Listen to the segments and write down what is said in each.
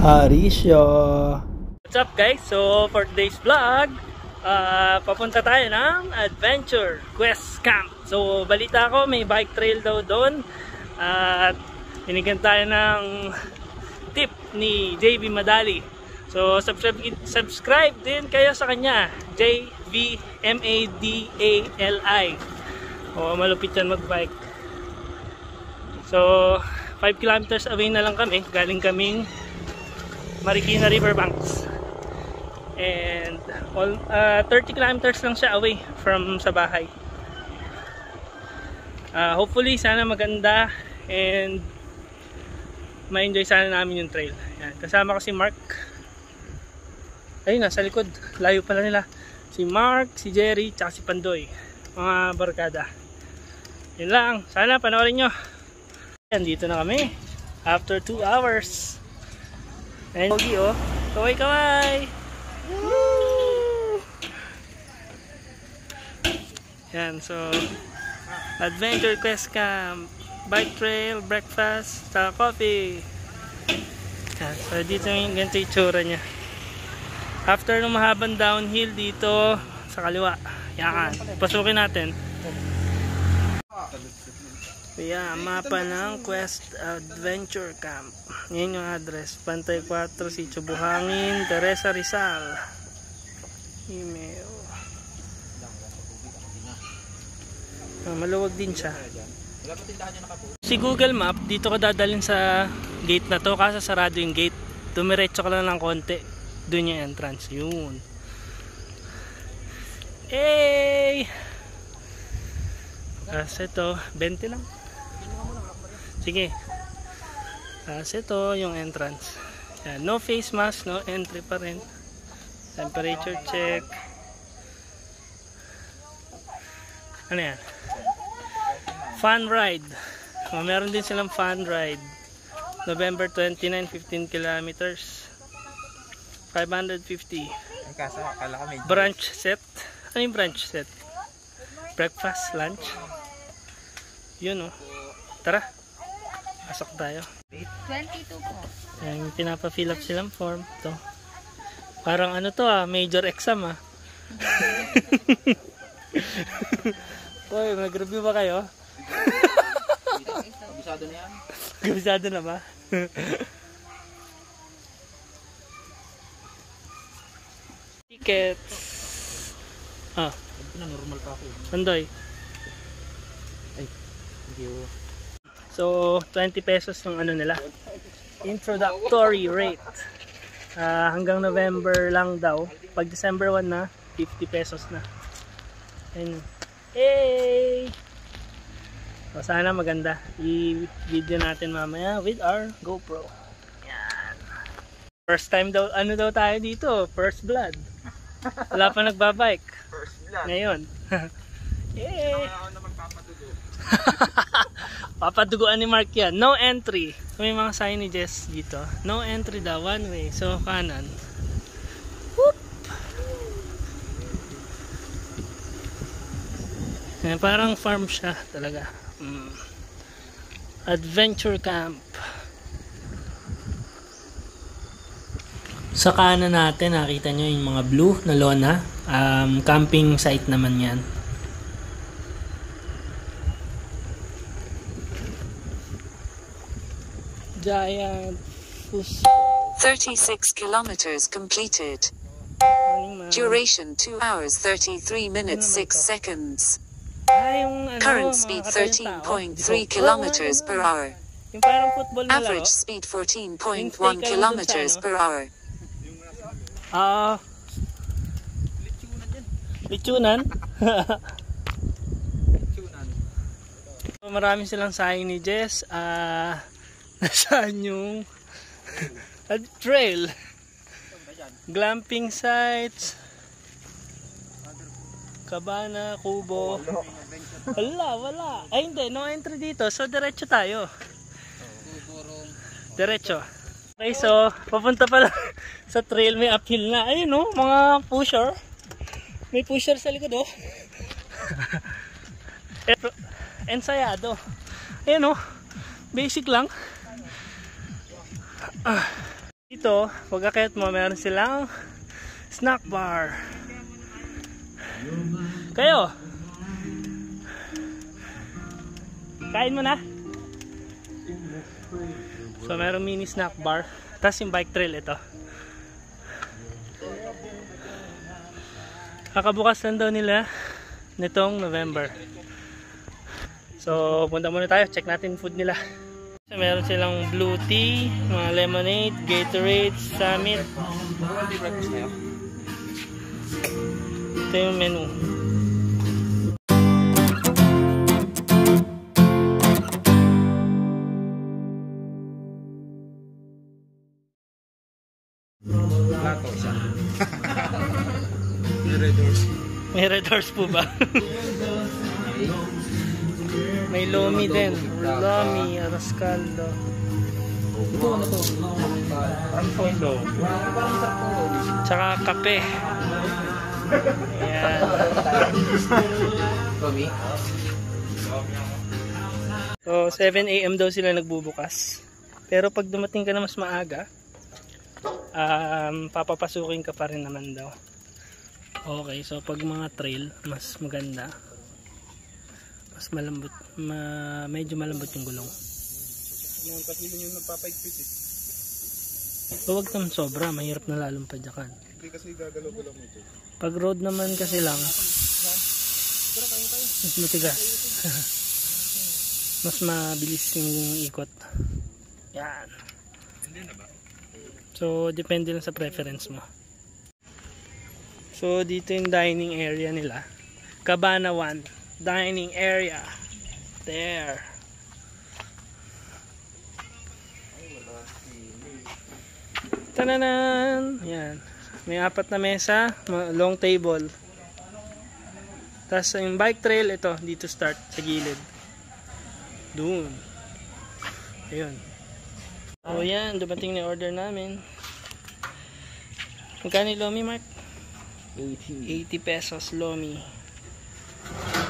Arisyo. What's up guys? So for today's vlog, papunta tayo ng Adventure Quest Camp. So balita ko may bike trail daw doon. At binigyan tayo ng tip ni JV Madali. So subscribe din kayo sa kanya, JV Madali. Malupit yan magbike. So 5 kilometers away na lang kami. Galing kaming Marikina Riverbanks. And 30 kilometers lang siya away from sa bahay. Hopefully sana maganda and ma-enjoy sana namin yung trail. Yan. Kasama ko si Mark. Ayun, nasa likod. Layo pala nila. Si Mark, si Jerry, tsaka si Pandoy. Mga barkada. Yun lang. Sana panoorin nyo. Yan, dito na kami. After 2 hours. And Pogi, oh. Kaway-kaway! Woo! Yan, so Adventure Quest Camp, bike trail, breakfast, sa coffee. Yan, so dito yung ganito yung tsura nya. After ng mahabang downhill dito sa kaliwa. Yan, pasukin natin. Yan, mapa ng Quest Adventure Camp. Yan yung address. Pantay 4, Sitio Buhangin, Teresa Rizal. Email. Maluwag din siya. Si Google Map, dito ka dadalhin sa gate na to. Kasi sarado yung gate. Dumiretso ka lang ng konti. Doon yung entrance. Yun. Hey! Kasi ito, 20 lang. Sige. Ito yung entrance. Yan. No face mask, no entry pa rin. Temperature check. Ano yan? Fun ride. Meron din silang fun ride. November 29, 15 kilometers. 550. Brunch set. Ano yung brunch set? Breakfast, lunch. Yun, oh. Tara. Pasok tayo. 22 po. Ayan, pinapa-fill up silang form. Ito. Parang ano to major exam Toy, nag-review ba kayo? Kabisado na yan? Kabisado na ba? Tickets. Normal pa ako. Pandoy. Ay, thank you. So, 20 pesos yung ano nila. Introductory rate. Hanggang November lang daw. Pag December 1 na, 50 pesos na. And, hey! So, sana maganda. I-video natin mamaya with our GoPro. Yan. First time daw, ano daw tayo dito? First blood. Wala pa nagbabike. First blood. Ngayon. Yay! Papaduguan ni Mark yan. No entry. May mga signages dito. No entry daw. One way. So, kanan. Whoop! Parang farm siya talaga. Adventure Camp. Sa kanan natin, nakita nyo yung mga blue na lona. Camping site naman yan. Giant Fus. 36 kilometers completed. Duration 2 hours 33 minutes 6 seconds. Current speed 13.3 kilometers per hour. Yung parang football na laro. Average speed 14.1 kilometers per hour. Lechonan? Marami silang signages. Nasaan yung trail, glamping sites, Cabana, Kubo. Wala. Ay hindi, no entry dito. So diretso tayo. Diretso. Okay, so papunta pala sa trail, may uphill na. Ayun no, mga pusher. May pusher sa likod oh. Ensayado. Ayun no, basic lang. Dito, pagkakit mo, meron silang snack bar. Kayo, kain mo na. So merong mini snack bar. Tapos yung bike trail ito. Kakabukas lang daw nila nitong November. So punta muna tayo, check natin food nila. So, meron silang blue tea, mga lemonade, Gatorade, Summit. Ito yung menu. May red horse po ba? May lomi din. Lomi, arascaldo. Ito ano to? Parang fondo. Tsaka kape. Ayan. Tommy? So 7 AM daw sila nagbubukas. Pero pag dumating ka na mas maaga, papapasukin ka pa rin naman daw. Okay, so pag mga trail, mas maganda. Mas malambot, medyo malambot yung gulong. Yung kasilin yung nagpapaigpit eh. So wag naman sobra, mahirap na lalong padyakan. Hindi kasi gagalaw-galaw mo ito. Pag road naman kasi lang, mas matigas. Mas mabilis yung ikot. Yan. So depende lang sa preference mo. So dito yung dining area nila. Cabana 1 dining area. There. Tananan! Yan. May 4 na mesa, long table. Tapos yung bike trail, ito, dito start sa gilid. Doon. Ayun. Oh yan, dumating na order namin. Magkano yung lomi, Mark? 80 pesos lomi.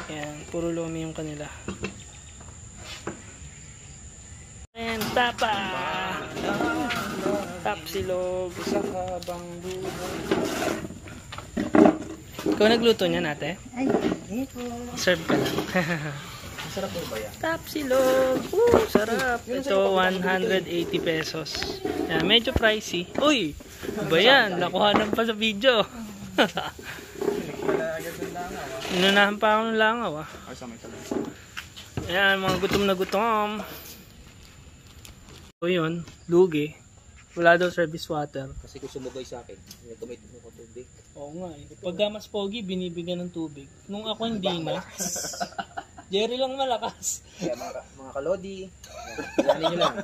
Yan, puro lomi yung kanila. And tapa! Tapsilog sa habang buhay. Ikaw nagluto niyan, ate? Ay, ito. Serve ka lang. Masarap po ba yan? Tapsilog! Sarap! Ito, 180 pesos. Yan, medyo pricey. Uy! Ba yan? Nakuhanan pa sa video. Inunahan pa ako ng langaw, ah. Ayan, mga gutom na gutom. So yun, lugi. Wala daw service water. Kasi kung sumugay sa akin, tumit mo ko tubig. Oo nga eh. Pagka mas pogi, binibigyan ng tubig. Nung ako hindi na. Jerry lang malakas. Kaya mga kalodi, ilanin nyo lang.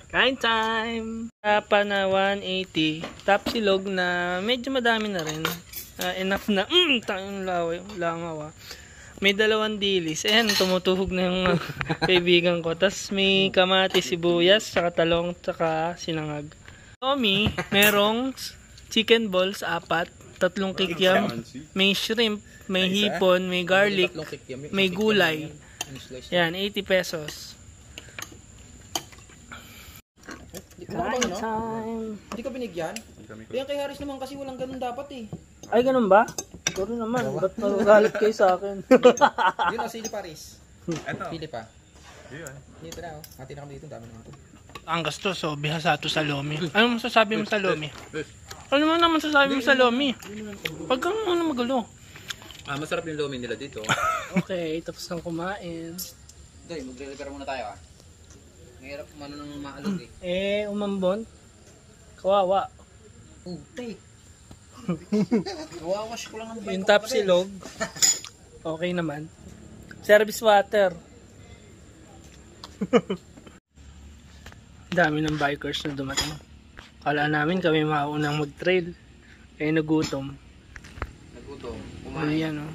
Kain time! Tapa na 180. Tapsilog na medyo madami na rin. Enough na. Tanging langaw ah. May 2 dilis. Ayan, tumutuhog na yung kaibigan ko. Tapos may kamatis, sibuyas, saka talong, saka sinangag. Tommy, merong chicken balls, 4, 3 kikiam, may shrimp, may hipon, may garlic, may gulay. Yan, 80 pesos. Kain time! Hindi ka binigyan? Yan kay Haris naman kasi walang ganun dapat eh. Ay, ganun ba? Garo naman, ba't nagagalit kayo sa akin? Yun o, sili Paris. Ito. Sili pa. Yun. Dito na o. Hati na kami dito, dami naman ito. Ang gasto, so bihasato sa lomi. Ano masasabi mo sa lomi? Ano mo naman masasabi mo sa lomi? Pag kang ano magulo. Masarap yung lomi nila dito. Okay, tapos nang kumain. Doy, magre-repair muna tayo ah. Mahirap kumano ng maalog eh. Umambon. Kawawa. Puti. Wawash ko lang ng bike. Yung tapsilog, okay naman. Service water. Dami ng bikers na dumating. Kala namin kami maunang mag-trail. Kaya nagutom. Nagutom. Ayan o.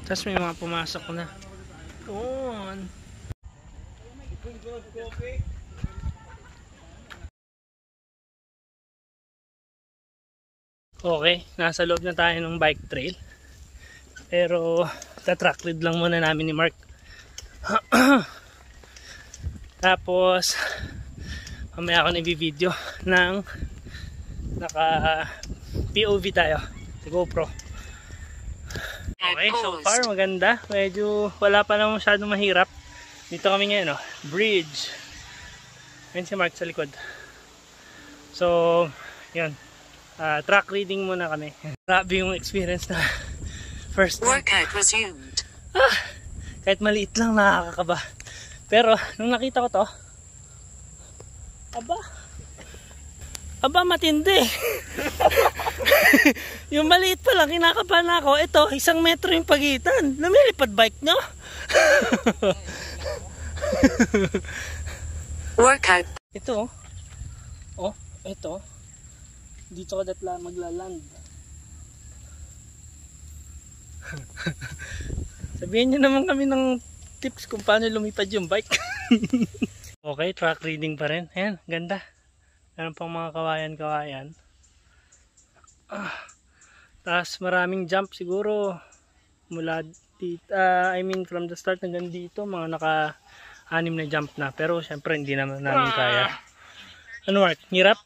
Tapos may mga pumasok na. Doon. Okay, nasa loob na tayo ng bike trail. Pero tatrack lead lang muna namin ni Mark. Tapos mamaya ako na-video ng naka POV tayo sa GoPro. Okay, so far maganda. Medyo wala pa naman masyadong mahirap. Dito kami ngayon, no? Bridge. Ayun si Mark sa likod. So, yun. Track reading muna kami. Grabe yung experience na first time. Workout resumed. Kahit maliit lang nakakakaba. Pero, nung nakita ko to, aba matindi. Yung maliit pa lang, kinakabahan ako. Ito, 1 metro yung pagitan. Lumilipad bike nyo? Workout. Ito, oh, ito. Dito ka datla maglaland. Sabihin nyo naman kami ng tips kung paano lumipad yung bike. Okay, track reading pa rin. Ayan, ganda. Meron pang mga kawayan-kawayan. Tapos maraming jump siguro. Mula dito, from the start hanggang dito, mga naka-6 na jump na. Pero syempre hindi naman namin kaya. Ano Mark? Hirap?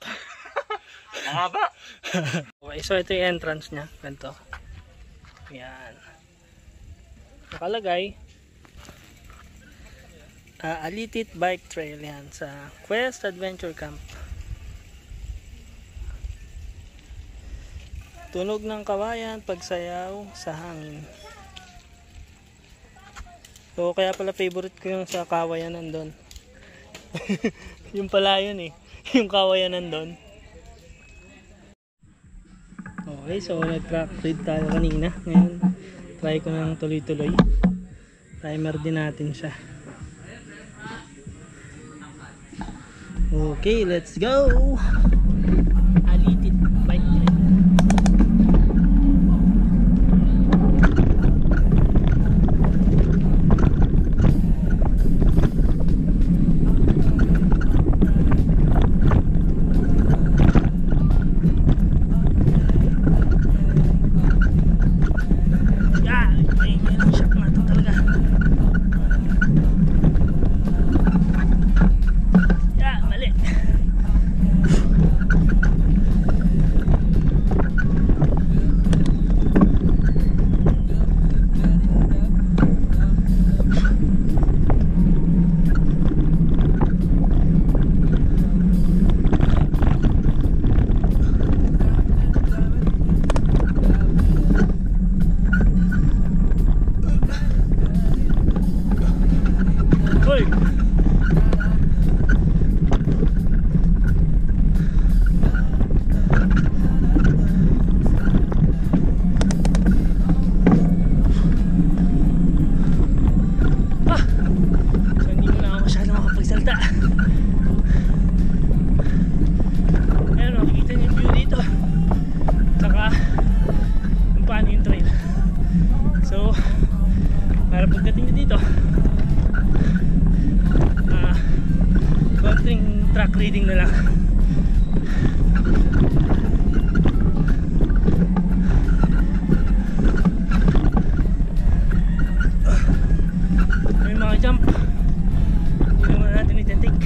Mahaba. Okay, so ito yung entrance niya. Ganito. Ayan. Nakalagay. Alitit Bike Trail yan sa Quest Adventure Camp. Tunog ng kawayan, pagsayaw sa hangin. So kaya pala favorite ko yung sa kawayanan doon. Yung pala yun eh. Yung kawayanan doon. Okay, so nag-track read tayo kanina. Ngayon, try ko nang tuloy-tuloy. Timer din natin siya. Okay, let's go! Alitit bike trail. Track reading na lang. May mga jump. Hindi naman natin ititik.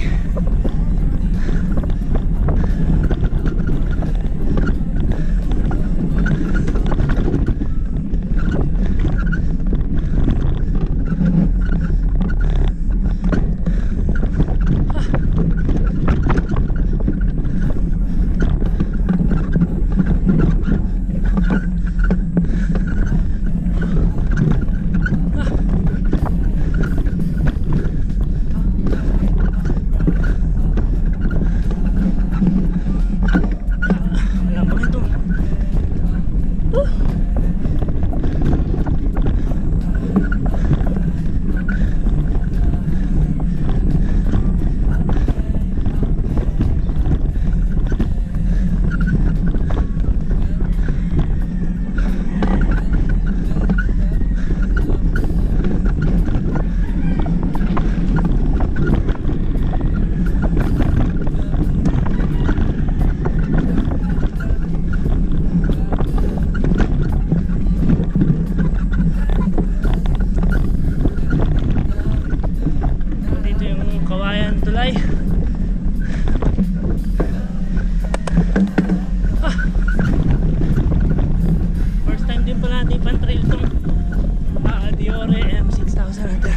natin.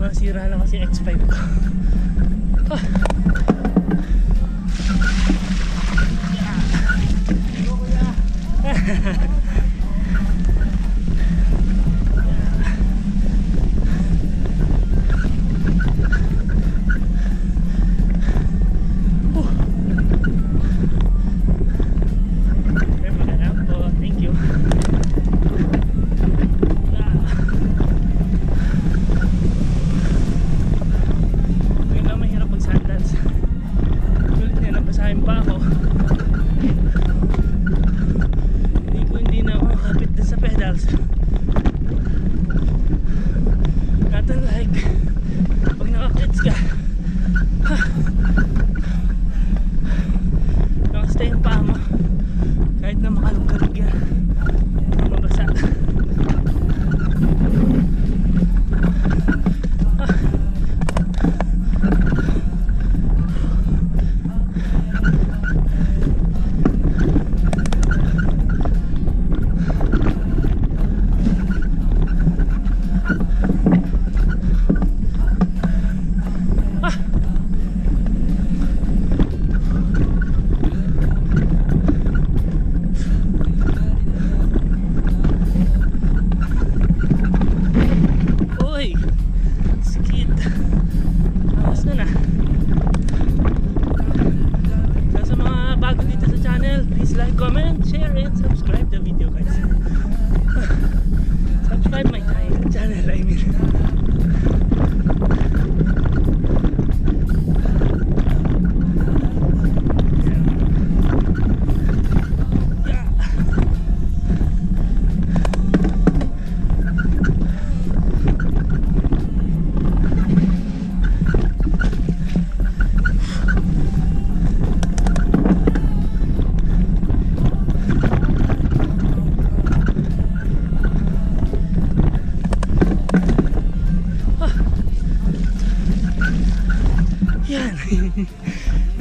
Masira na kasi X5 ko.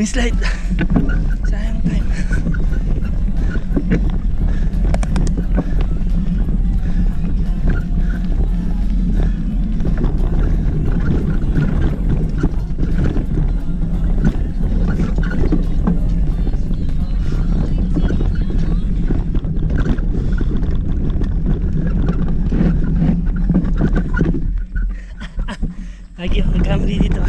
May slide. Sayang time. Lagi ako nagkamali dito.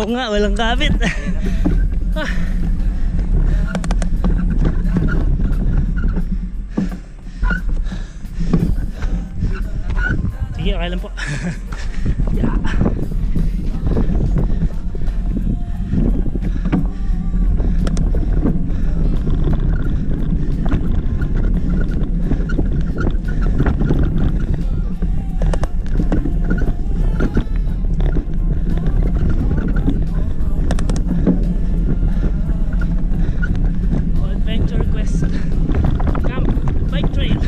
nga, walang kabit. Sige, okay lang po. Yeah. Adventure Quest Camp Bike Trail.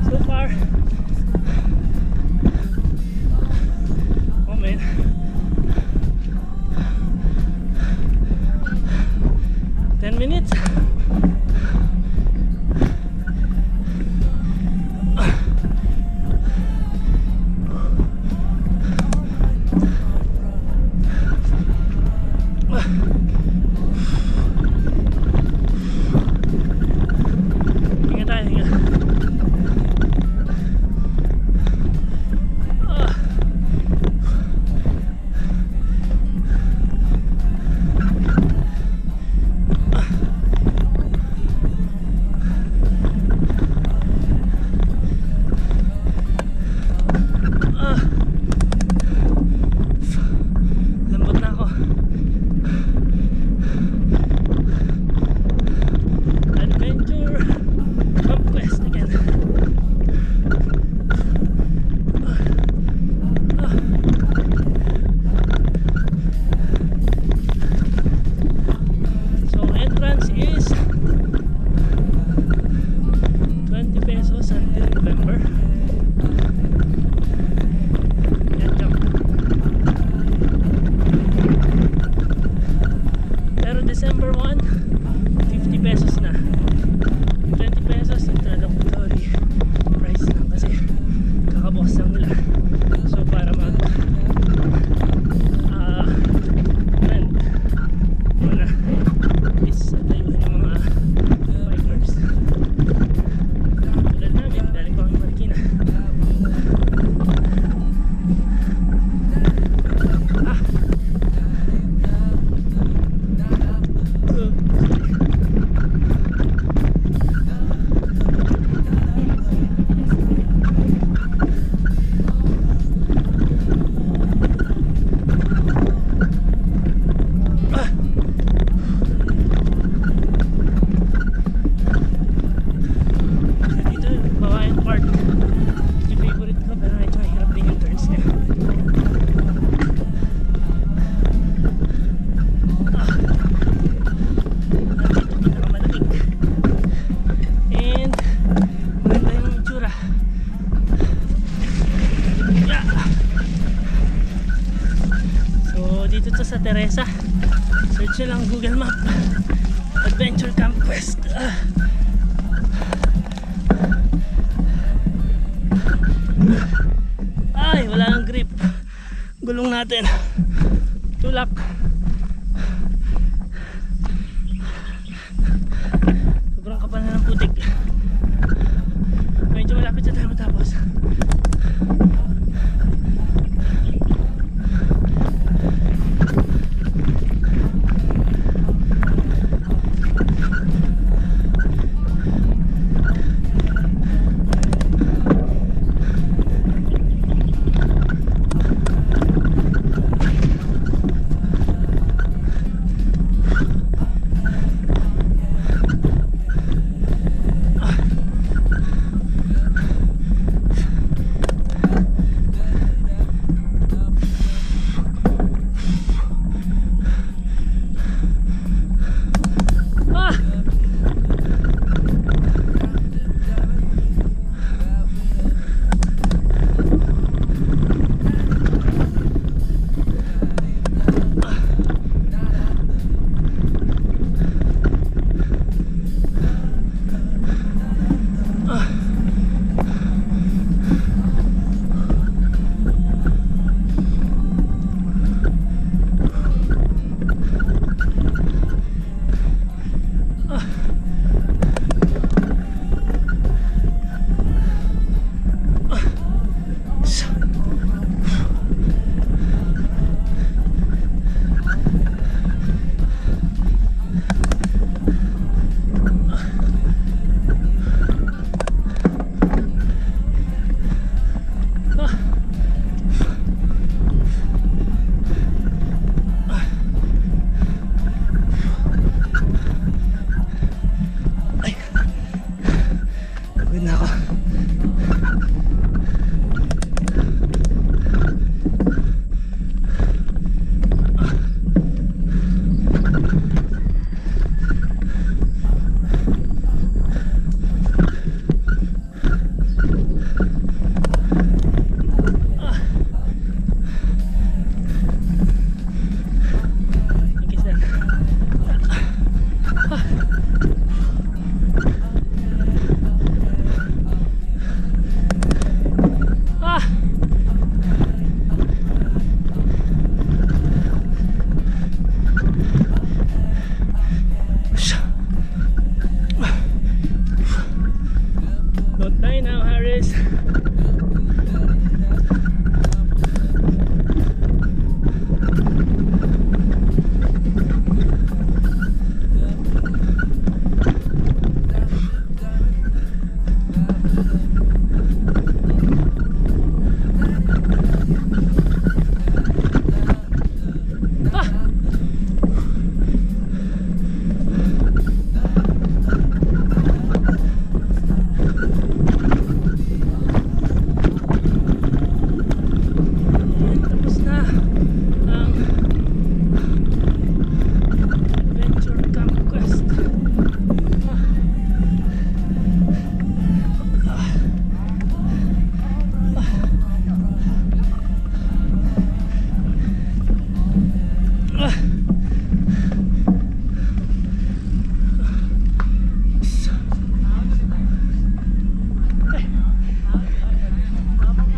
So far, oh man, 10 minutes. December 1, 50 pesos na. 20 pesos introductory price lang kasi kakabukas lang nila. So para mag rent muna is tayuhin ng mga bikers. Tulad namin, dali ko ang Marikina. Dito sa Teresa, search nyo lang Google Map, Adventure Camp Quest. Ay, wala nang grip, gulong natin. luck. Sobrang kapal na ng putik. Medyo malapit na tayo matapos.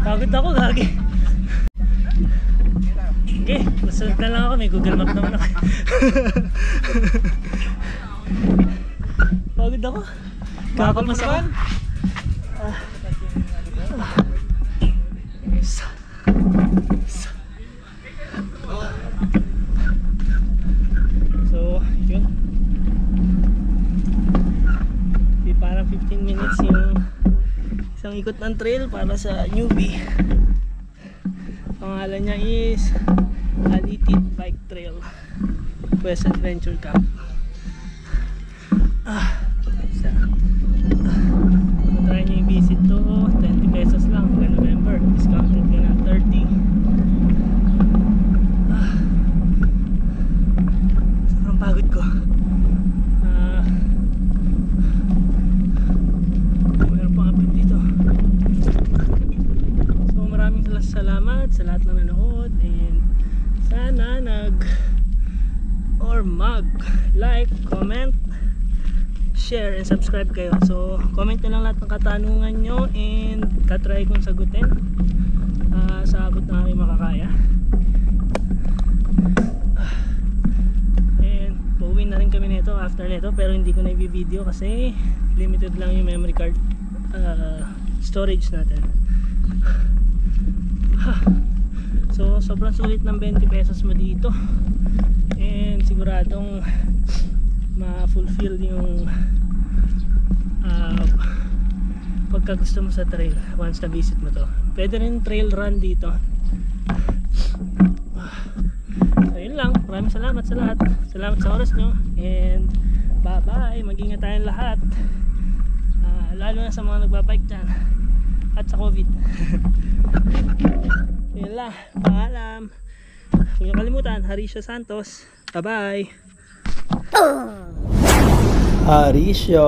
Pagod ako, gagi. Okay, masunod na lang ako. May Google Map naman ako. Pagod ako. Kakapas ako. So, yun. Parang 15 minutes yung isang ikot ng trail para sa newbie. Pangalan niya is Alitid Bike Trail West Adventure Camp. Try nyo yung visit to. 20 pesos lang hanggang November. Discounted ka na 30. Sobrang pagod ko. Salamat sa lahat ng nanood, and sana mag-like, comment, share, and subscribe kayo. So comment nyo lang lahat ng katanungan nyo and tatry kong sagutin sa abot na kami makakaya. na rin kami nito after nito, pero hindi ko na i-video kasi limited lang yung memory card storage natin. So sobrang sulit ng 20 pesos mo dito, and siguradong ma-fulfill yung pagka gusto mo sa trail once na visit mo to. Pwede rin trail run dito. So yun lang, maraming salamat sa lahat, salamat sa oras nyo, and bye bye. Mag-ingat tayong lahat, lalo na sa mga nagbabike dyan at sa COVID. Yun lang, paalam. Huwag niyo kalimutan, Harisha Santos. Bye bye. Harisha.